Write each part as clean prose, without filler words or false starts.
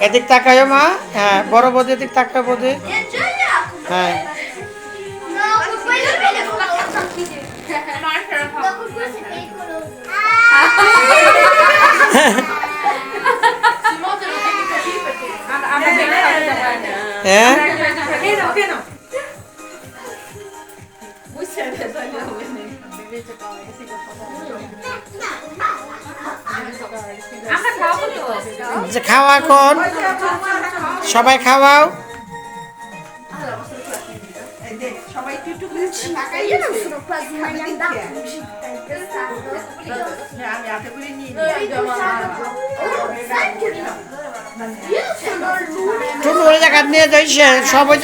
এদিক তাকায় মা, হ্যাঁ বড় বৌদি এদিক তাকায় বৌদি, হ্যাঁ হ্যাঁ খাওয়া এখন, সবাই খাওয়াও। তুমি ওই জায়গা নিয়ে যাইছে সব ওই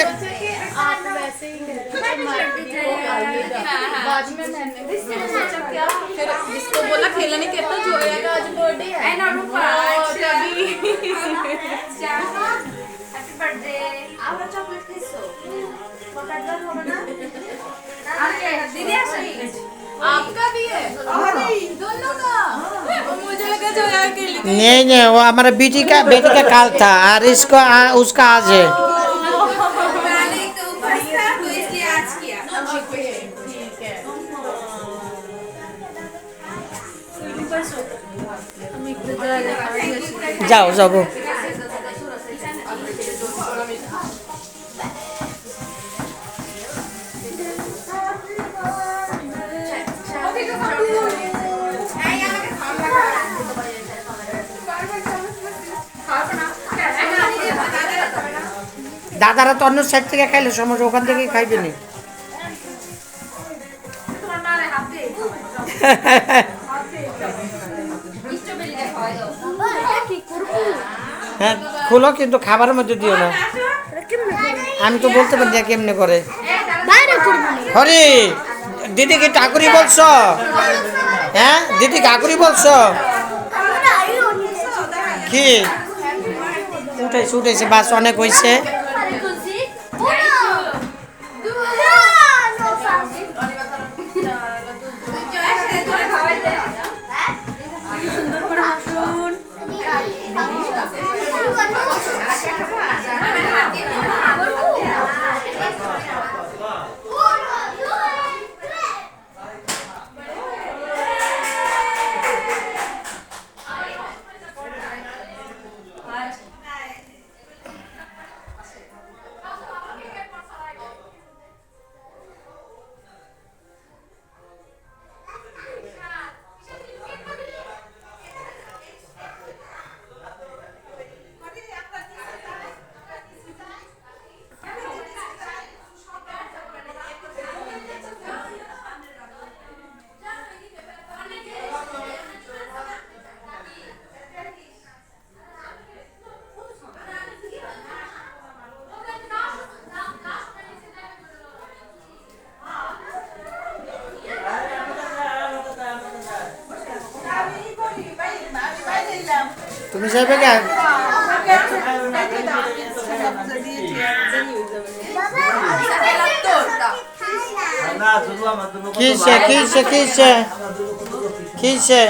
जिसको बोला खेलने के तो जोएगा आज बर्थडे है ना रूपा तभी हैप्पी बर्थडे আমরা চকলেট খাইছো পকাটবার হবে না আরে दीदी আসেনি आपका भी है दोनों का मुझे लगा जोया के लिए नहीं नहीं वो हमारा बेटी का काल था और इसको उसका आज है। जाओ जाओ দাদারা তো অন্য সাইড থেকে খাইলে সমস্যা, ওখান থেকেই খাইবে নি। হ্যাঁ খুলো কিন্তু খাবারের মধ্যে দিও না, আমি তো বলতে পারি না কেমনে করে। হরি দিদি কি ঠাকুরি বলছো? হ্যাঁ দিদি ঠাকুরি বলছো কি? উঠেছে উঠেছে বাস অনেক হয়েছে। তুমি যাবে কে? কিসে কিসে কিসে কিসে